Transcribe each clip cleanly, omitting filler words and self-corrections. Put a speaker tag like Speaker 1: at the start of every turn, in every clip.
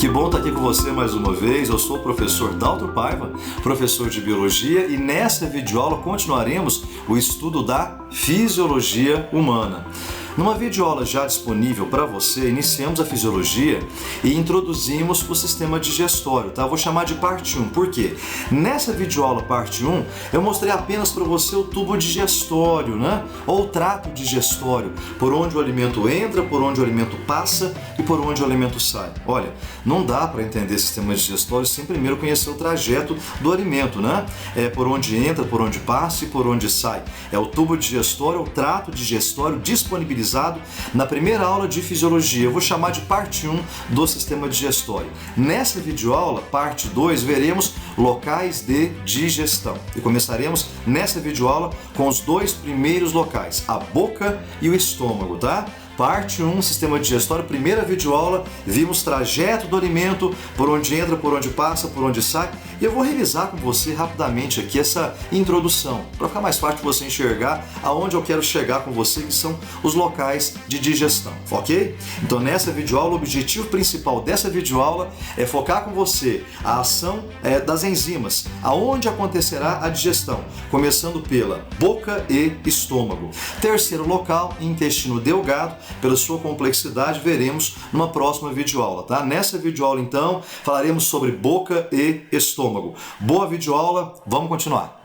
Speaker 1: Que bom estar aqui com você mais uma vez. Eu sou o professor Daltro Paiva, professor de Biologia, e nesta videoaula continuaremos o estudo da Fisiologia Humana. Numa videoaula já disponível para você, iniciamos a fisiologia e introduzimos o sistema digestório, tá? Eu vou chamar de parte 1, por quê? Nessa videoaula parte 1, eu mostrei apenas para você o tubo digestório, né? Ou o trato digestório, por onde o alimento entra, por onde o alimento passa e por onde o alimento sai. Olha, não dá para entender sistema digestório sem primeiro conhecer o trajeto do alimento, né? Por onde entra, por onde passa e por onde sai. É o tubo digestório, o trato digestório disponibilizado na primeira aula de fisiologia. Eu vou chamar de parte 1 do sistema digestório. Nessa videoaula, parte 2, veremos locais de digestão. E começaremos nessa videoaula com os dois primeiros locais, a boca e o estômago, tá? Parte 1, sistema digestório, primeira videoaula, vimos trajeto do alimento, por onde entra, por onde passa, por onde sai. E eu vou revisar com você rapidamente aqui essa introdução, para ficar mais fácil de você enxergar aonde eu quero chegar com você, que são os locais de digestão, ok? Então nessa videoaula, o objetivo principal dessa videoaula é focar com você a ação das enzimas, aonde acontecerá a digestão, começando pela boca e estômago. Terceiro local, intestino delgado. Pela sua complexidade, veremos numa próxima videoaula, tá? Nessa videoaula, então, falaremos sobre boca e estômago. Boa videoaula, vamos continuar.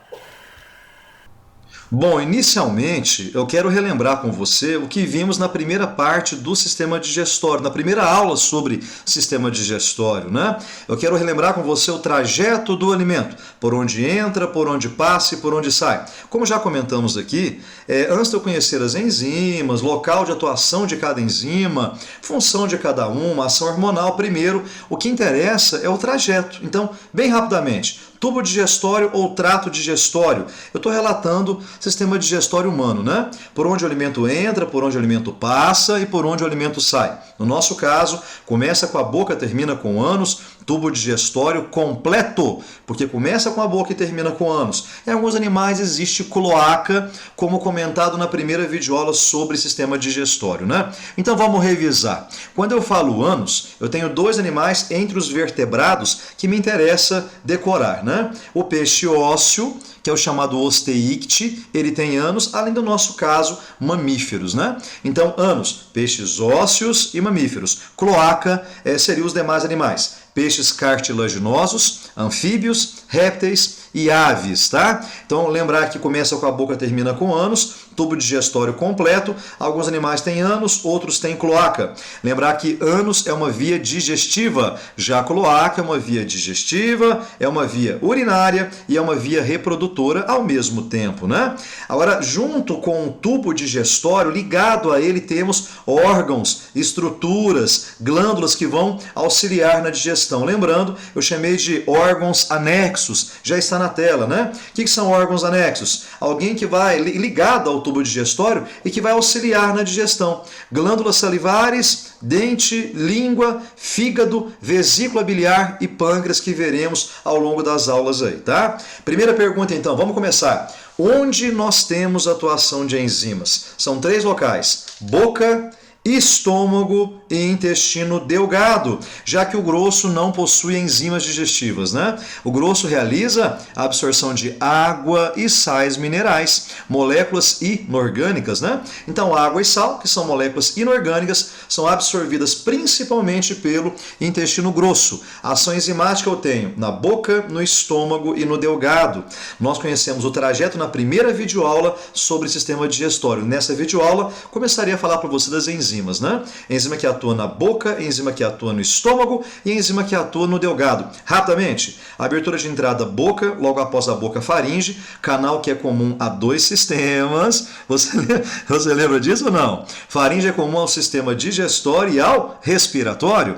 Speaker 1: Bom, inicialmente eu quero relembrar com você o que vimos na primeira parte do sistema digestório, na primeira aula sobre sistema digestório, né? Eu quero relembrar com você o trajeto do alimento, por onde entra, por onde passa e por onde sai. Como já comentamos aqui, antes de eu conhecer as enzimas, local de atuação de cada enzima, função de cada uma, ação hormonal, primeiro, o que interessa é o trajeto. Então, bem rapidamente, tubo digestório ou trato digestório. Eu estou relatando sistema digestório humano, né? Por onde o alimento entra, por onde o alimento passa e por onde o alimento sai. No nosso caso, começa com a boca, termina com o ânus, tubo digestório completo, porque começa com a boca e termina com o ânus. Em alguns animais existe cloaca, como comentado na primeira videoaula sobre sistema digestório, né? Então vamos revisar. Quando eu falo ânus, eu tenho dois animais entre os vertebrados que me interessa decorar, né? O peixe ósseo, que é o chamado osteícte, ele tem ânus, além do nosso caso, mamíferos, né? Então, ânus, peixes ósseos e mamíferos. Cloaca seriam os demais animais. Peixes cartilaginosos, anfíbios, répteis e aves, tá? Então, lembrar que começa com a boca, termina com ânus, tubo digestório completo. Alguns animais têm ânus, outros têm cloaca. Lembrar que ânus é uma via digestiva, já a cloaca é uma via digestiva, é uma via urinária e é uma via reprodutora ao mesmo tempo, né? Agora, junto com o tubo digestório, ligado a ele temos órgãos, estruturas, glândulas que vão auxiliar na digestão. Lembrando, eu chamei de órgãos anexos, já está na tela, né? O que são órgãos anexos? Alguém que vai ligado ao tubo digestório e que vai auxiliar na digestão. Glândulas salivares, dente, língua, fígado, vesícula biliar e pâncreas, que veremos ao longo das aulas aí, tá? Primeira pergunta então, vamos começar. Onde nós temos atuação de enzimas? São 3 locais: boca, estômago e intestino delgado, já que o grosso não possui enzimas digestivas, né? O grosso realiza a absorção de água e sais minerais, moléculas inorgânicas, né? Então, água e sal, que são moléculas inorgânicas, são absorvidas principalmente pelo intestino grosso. A ação enzimática eu tenho na boca, no estômago e no delgado. Nós conhecemos o trajeto na primeira videoaula sobre sistema digestório. Nessa videoaula, começaria a falar para você das enzimas, né? Enzima que atua na boca, enzima que atua no estômago e enzima que atua no delgado. Rapidamente, abertura de entrada boca, logo após a boca faringe, canal que é comum a 2 sistemas. Você lembra disso ou não? Faringe é comum ao sistema digestório e ao respiratório.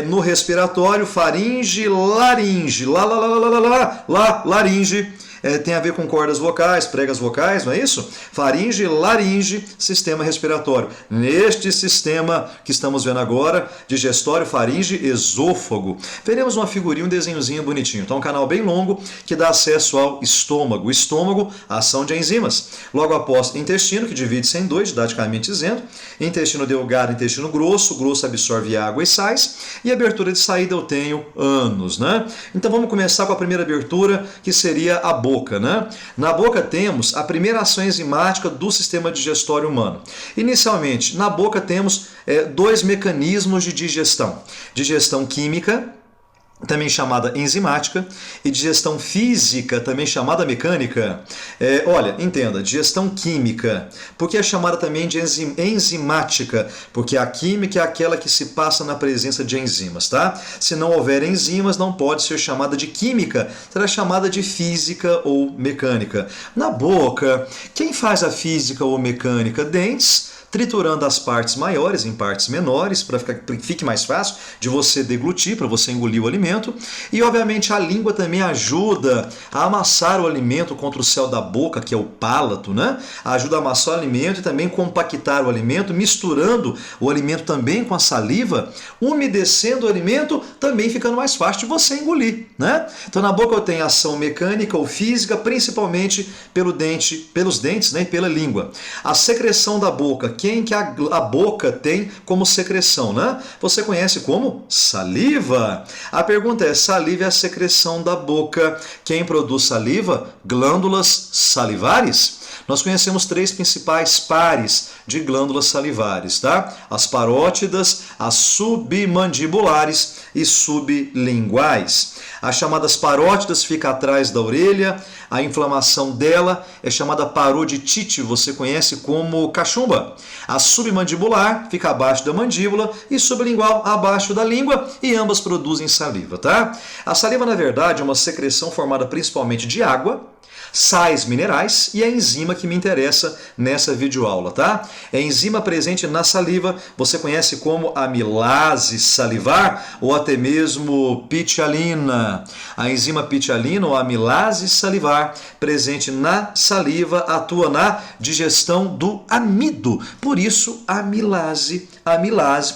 Speaker 1: No respiratório, faringe, laringe, laringe. tem a ver com cordas vocais, pregas vocais, não é isso? Faringe, laringe, sistema respiratório. Neste sistema que estamos vendo agora, digestório, faringe, esôfago. Veremos uma figurinha, um desenhozinho bonitinho. Então, um canal bem longo que dá acesso ao estômago. O estômago, a ação de enzimas. Logo após, intestino, que divide-se em dois, didaticamente dizendo. Intestino delgado, intestino grosso. Grosso absorve água e sais. E abertura de saída eu tenho ânus, né? Então, vamos começar com a primeira abertura, que seria a boca, né? Na boca temos a primeira ação enzimática do sistema digestório humano. Inicialmente, na boca temos dois mecanismos de digestão. Digestão química, também chamada enzimática, e digestão física, também chamada mecânica. Olha, entenda, digestão química, porque é chamada também de enzimática, porque a química é aquela que se passa na presença de enzimas, tá? Se não houver enzimas, não pode ser chamada de química, será chamada de física ou mecânica. Na boca, quem faz a física ou mecânica? Dentes, triturando as partes maiores em partes menores, para que fique mais fácil de você deglutir, para você engolir o alimento. E, obviamente, a língua também ajuda a amassar o alimento contra o céu da boca, que é o palato, né? Ajuda a amassar o alimento e também compactar o alimento, misturando o alimento também com a saliva, umedecendo o alimento, também ficando mais fácil de você engolir, né? Então, na boca eu tenho ação mecânica ou física, principalmente pelos dentes, né? E pela língua. A secreção da boca, quem que a boca tem como secreção, né? Você conhece como saliva. A pergunta é, saliva é a secreção da boca. Quem produz saliva? Glândulas salivares. Nós conhecemos três principais pares de glândulas salivares, tá? As parótidas, as submandibulares e sublinguais. As chamadas parótidas ficam atrás da orelha, a inflamação dela é chamada paroditite, você conhece como cachumba. A submandibular fica abaixo da mandíbula e sublingual abaixo da língua e ambas produzem saliva, tá? A saliva, na verdade, é uma secreção formada principalmente de água, sais minerais e a enzima que me interessa nessa videoaula, tá? É a enzima presente na saliva, você conhece como amilase salivar ou até mesmo pitialina. A enzima pitialina ou amilase salivar presente na saliva atua na digestão do amido. Por isso, amilase,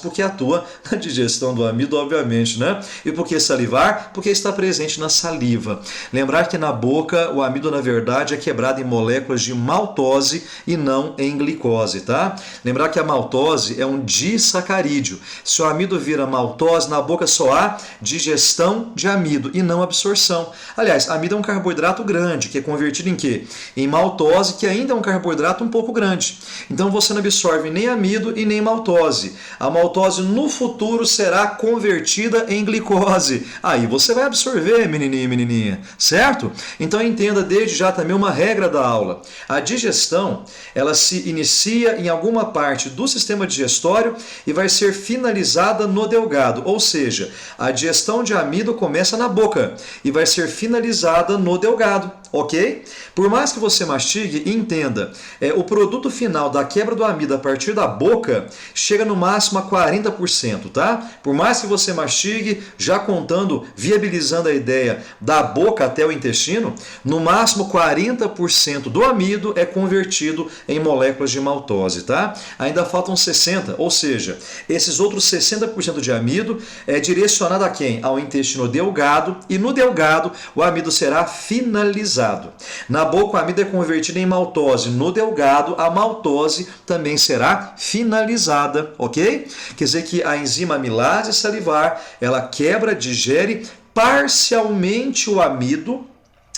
Speaker 1: porque atua na digestão do amido, obviamente, né? E por que salivar? Porque está presente na saliva. Lembrar que na boca o amido, na verdade, é quebrado em moléculas de maltose e não em glicose, tá? Lembrar que a maltose é um disacarídeo. Se o amido vira maltose, na boca só há digestão de amido e não absorção. Aliás, amido é um carboidrato grande, que é convertido em quê? Em maltose, que ainda é um carboidrato um pouco grande. Então você não absorve nem amido e nem maltose. A maltose no futuro será convertida em glicose. Aí você vai absorver, menininho e menininha, certo? Então entenda desde já também uma regra da aula. A digestão, ela se inicia em alguma parte do sistema digestório e vai ser finalizada no delgado. Ou seja, a digestão de amido começa na boca e vai ser finalizada no delgado, ok? Por mais que você mastigue, entenda, o produto final da quebra do amido a partir da boca chega no máximo a 40%, tá? Por mais que você mastigue, já contando, viabilizando a ideia da boca até o intestino, no máximo 40% do amido é convertido em moléculas de maltose, tá? Ainda faltam 60%, ou seja, esses outros 60% de amido é direcionado a quem? Ao intestino delgado, e no delgado o amido será finalizado. Na boca o amido é convertido em maltose, no delgado a maltose também será finalizada, ok? Quer dizer que a enzima amilase salivar, ela quebra, digere parcialmente o amido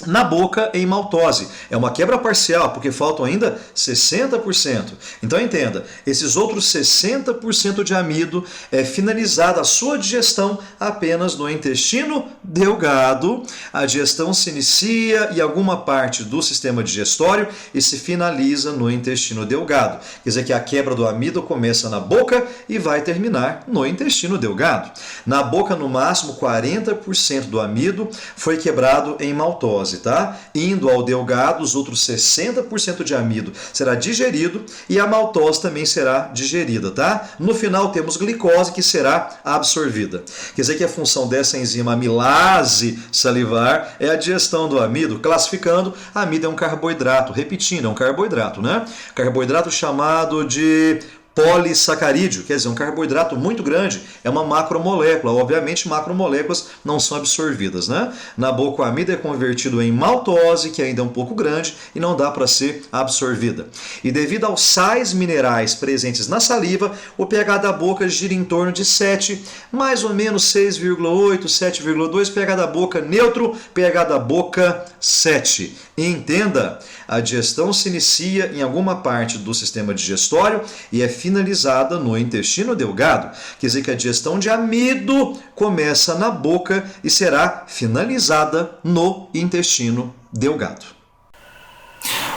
Speaker 1: na boca em maltose. É uma quebra parcial, porque faltam ainda 60%. Então entenda, esses outros 60% de amido é finalizada a sua digestão apenas no intestino delgado. A digestão se inicia em alguma parte do sistema digestório e se finaliza no intestino delgado. Quer dizer que a quebra do amido começa na boca e vai terminar no intestino delgado. Na boca, no máximo, 40% do amido foi quebrado em maltose. maltose, tá? Indo ao delgado, os outros 60% de amido será digerido e a maltose também será digerida, tá? No final temos glicose que será absorvida. Quer dizer que a função dessa enzima amilase salivar é a digestão do amido, classificando, amido é um carboidrato, repetindo, é um carboidrato, né? Carboidrato chamado de polissacarídeo, quer dizer, um carboidrato muito grande, é uma macromolécula. Obviamente, macromoléculas não são absorvidas, né? Na boca, o amido é convertido em maltose, que ainda é um pouco grande e não dá para ser absorvida. E devido aos sais minerais presentes na saliva, o pH da boca gira em torno de 7, mais ou menos 6,8, 7,2, pH da boca neutro, pH da boca 7. E entenda, a digestão se inicia em alguma parte do sistema digestório e é finalizada no intestino delgado. Quer dizer que a digestão de amido começa na boca e será finalizada no intestino delgado.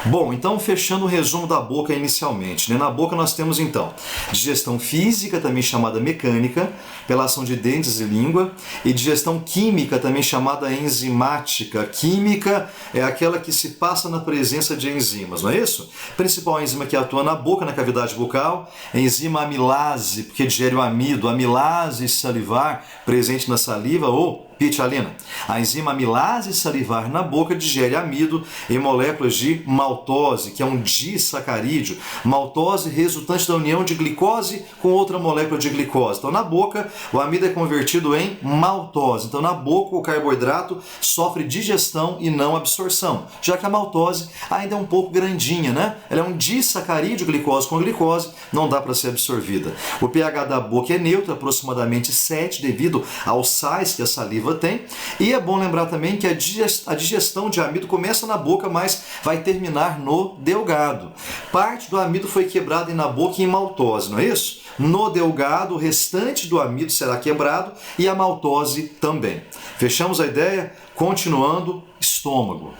Speaker 1: Bom, então fechando o resumo da boca inicialmente, né? Na boca nós temos então digestão física, também chamada mecânica, pela ação de dentes e língua, e digestão química, também chamada enzimática. Química é aquela que se passa na presença de enzimas, não é isso? A principal enzima que atua na boca, na cavidade bucal, é a enzima amilase, porque digere o amido, amilase salivar, presente na saliva ou pitialina. A enzima amilase salivar na boca digere amido em moléculas de maltose, que é um disacarídeo. Maltose resultante da união de glicose com outra molécula de glicose. Então, na boca, o amido é convertido em maltose. Então, na boca, o carboidrato sofre digestão e não absorção, já que a maltose ainda é um pouco grandinha, né? Ela é um disacarídeo, glicose com glicose, não dá para ser absorvida. O pH da boca é neutro, aproximadamente 7, devido aos sais que a saliva tem. E é bom lembrar também que a digestão de amido começa na boca, mas vai terminar no delgado. Parte do amido foi quebrada na boca em maltose, não é isso? No delgado, o restante do amido será quebrado e a maltose também. Fechamos a ideia? Continuando, estômago.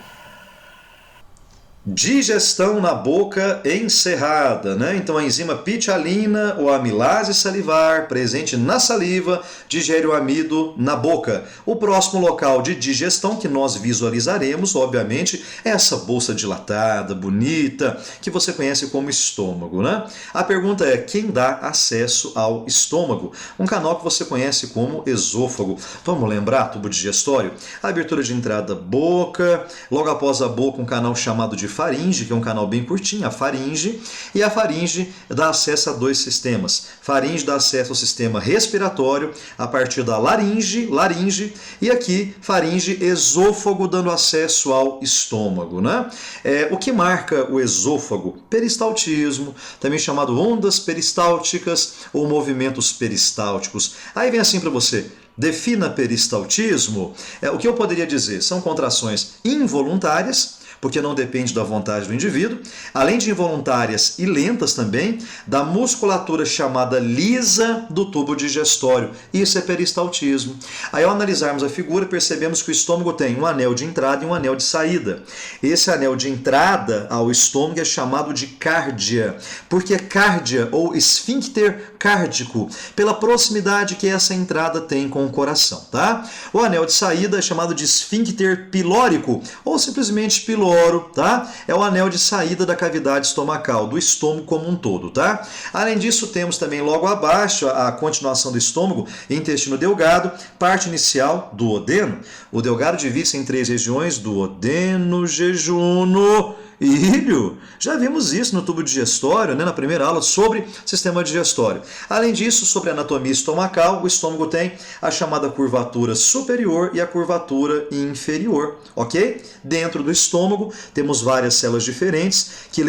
Speaker 1: Digestão na boca encerrada, né? Então a enzima pitialina ou amilase salivar, presente na saliva, digere o amido na boca. O próximo local de digestão que nós visualizaremos, obviamente, é essa bolsa dilatada, bonita, que você conhece como estômago, né? A pergunta é, quem dá acesso ao estômago? Um canal que você conhece como esôfago. Vamos lembrar, tubo digestório? A abertura de entrada, boca, logo após a boca, um canal chamado de faringe, que é um canal bem curtinho, a faringe, e a faringe dá acesso a dois sistemas. Faringe dá acesso ao sistema respiratório a partir da laringe, e aqui faringe, esôfago, dando acesso ao estômago, né? O que marca o esôfago? Peristaltismo, também chamado ondas peristálticas ou movimentos peristálticos. Aí vem assim para você. Defina peristaltismo. O que eu poderia dizer? São contrações involuntárias, porque não depende da vontade do indivíduo, além de involuntárias e lentas também, da musculatura chamada lisa do tubo digestório. Isso é peristaltismo. Aí, ao analisarmos a figura, percebemos que o estômago tem um anel de entrada e um anel de saída. Esse anel de entrada ao estômago é chamado de cárdia, porque cárdia ou esfíncter cárdico, pela proximidade que essa entrada tem com o coração, tá? O anel de saída é chamado de esfíncter pilórico, ou simplesmente pilórico, tá? É o anel de saída da cavidade estomacal, do estômago como um todo, tá? Além disso, temos também logo abaixo a continuação do estômago, intestino delgado, parte inicial, duodeno. O delgado divide-se em 3 regiões, duodeno, jejuno e ilho. Já vimos isso no tubo digestório, né, na primeira aula sobre sistema digestório. Além disso, sobre a anatomia estomacal, o estômago tem a chamada curvatura superior e a curvatura inferior, ok? Dentro do estômago temos várias células diferentes que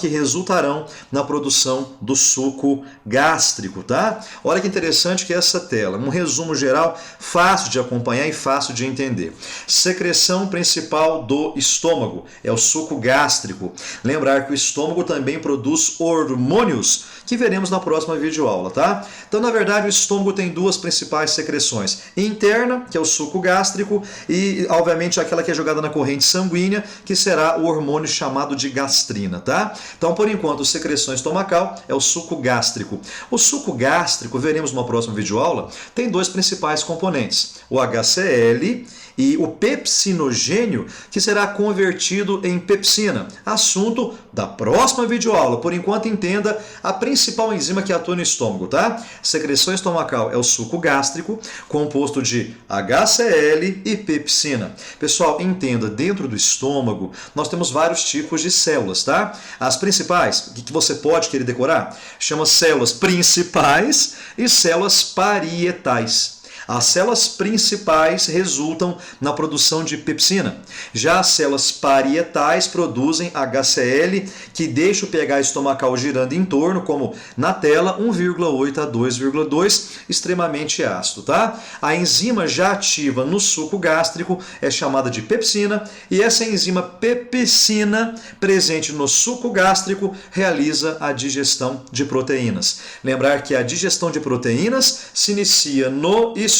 Speaker 1: resultarão na produção do suco gástrico, tá? Olha que interessante que é essa tela, um resumo geral fácil de acompanhar e fácil de entender. Secreção principal do estômago é o suco gástrico. Lembrar que o estômago também produz hormônios que veremos na próxima videoaula, tá? Então, na verdade, o estômago tem duas principais secreções. Interna, que é o suco gástrico, e, obviamente, aquela que é jogada na corrente sanguínea, que será o hormônio chamado de gastrina, tá? Então, por enquanto, secreção estomacal é o suco gástrico. O suco gástrico, veremos numa próxima videoaula, tem dois principais componentes, o HCl e o pepsinogênio, que será convertido em pepsina. Assunto da próxima videoaula. Por enquanto, entenda a principal enzima que atua no estômago, tá? Secreção estomacal é o suco gástrico, composto de HCl e pepsina. Pessoal, entenda, dentro do estômago, nós temos vários tipos de células, tá? As principais, que você pode querer decorar, chama células principais e células parietais. As células principais resultam na produção de pepsina. Já as células parietais produzem HCl, que deixa o pH estomacal girando em torno, como na tela, 1,8 a 2,2, extremamente ácido, tá? A enzima já ativa no suco gástrico é chamada de pepsina, e essa enzima pepsina, presente no suco gástrico, realiza a digestão de proteínas. Lembrar que a digestão de proteínas se inicia no estômago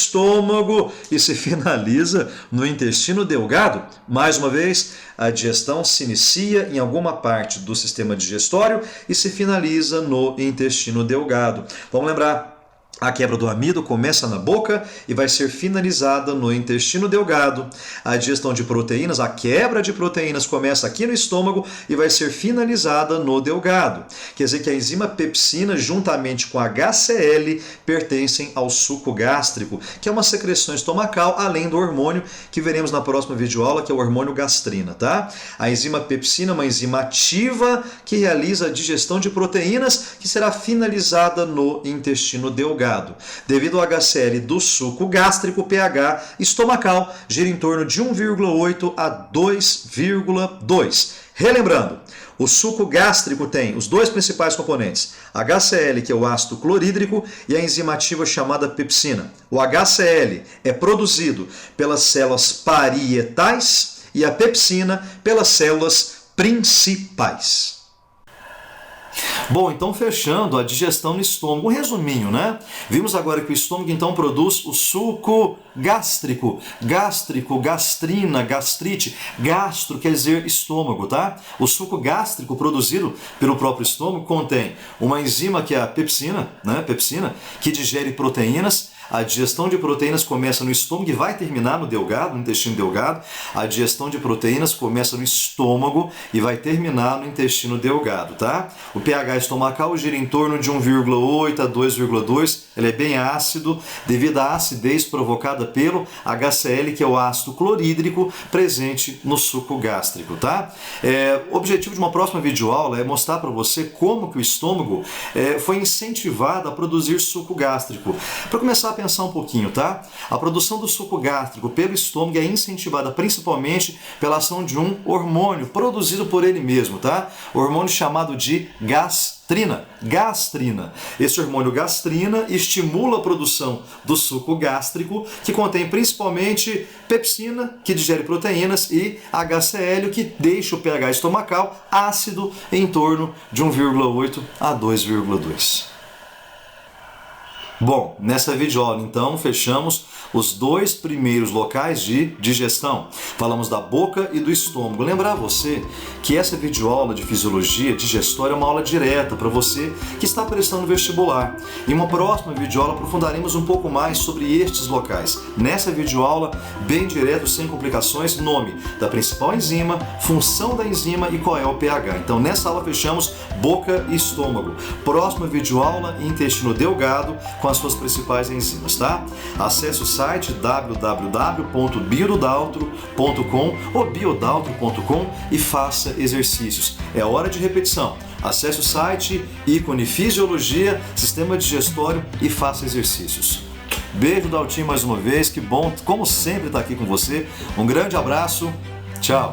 Speaker 1: e se finaliza no intestino delgado. Mais uma vez, a digestão se inicia em alguma parte do sistema digestório e se finaliza no intestino delgado. Vamos lembrar, a quebra do amido começa na boca e vai ser finalizada no intestino delgado. A digestão de proteínas, a quebra de proteínas começa aqui no estômago e vai ser finalizada no delgado. Quer dizer que a enzima pepsina, juntamente com a HCl, pertencem ao suco gástrico, que é uma secreção estomacal, além do hormônio que veremos na próxima videoaula, que é o hormônio gastrina, tá? A enzima pepsina é uma enzima ativa que realiza a digestão de proteínas, que será finalizada no intestino delgado. Devido ao HCl do suco gástrico, o pH estomacal gira em torno de 1,8 a 2,2. Relembrando, o suco gástrico tem os dois principais componentes, HCl, que é o ácido clorídrico, e a enzima ativa chamada pepsina. O HCl é produzido pelas células parietais e a pepsina pelas células principais. Bom, então fechando a digestão no estômago, um resuminho, né? Vimos agora que o estômago então produz o suco gástrico, gastrina, gastrite, gastro quer dizer estômago, tá? O suco gástrico produzido pelo próprio estômago contém uma enzima que é a pepsina, né? Pepsina, que digere proteínas. A digestão de proteínas começa no estômago e vai terminar no delgado, no intestino delgado. A digestão de proteínas começa no estômago e vai terminar no intestino delgado, tá? O pH estomacal gira em torno de 1,8 a 2,2. Ele é bem ácido devido à acidez provocada pelo HCl, que é o ácido clorídrico presente no suco gástrico, tá? O objetivo de uma próxima videoaula é mostrar para você como que o estômago foi incentivado a produzir suco gástrico. Para começar a pensar um pouquinho, tá? A produção do suco gástrico pelo estômago é incentivada principalmente pela ação de um hormônio produzido por ele mesmo, tá? O hormônio chamado de gastrina. Esse hormônio gastrina estimula a produção do suco gástrico, que contém principalmente pepsina, que digere proteínas, e HCl, que deixa o pH estomacal ácido em torno de 1,8 a 2,2. Bom, nessa videoaula então fechamos os dois primeiros locais de digestão. Falamos da boca e do estômago. Lembrar você que essa videoaula de fisiologia digestória é uma aula direta para você que está prestando vestibular. Em uma próxima videoaula aprofundaremos um pouco mais sobre estes locais. Nessa videoaula, bem direto, sem complicações, nome da principal enzima, função da enzima e qual é o pH. Então nessa aula fechamos boca e estômago. Próxima videoaula, intestino delgado, com as suas principais enzimas, tá? Acesse o site www.biodaltro.com ou biodaltro.com e faça exercícios. É hora de repetição. Acesse o site, ícone Fisiologia, Sistema Digestório e faça exercícios. Beijo, Daltinho, mais uma vez. Que bom, como sempre, estar aqui com você. Um grande abraço. Tchau.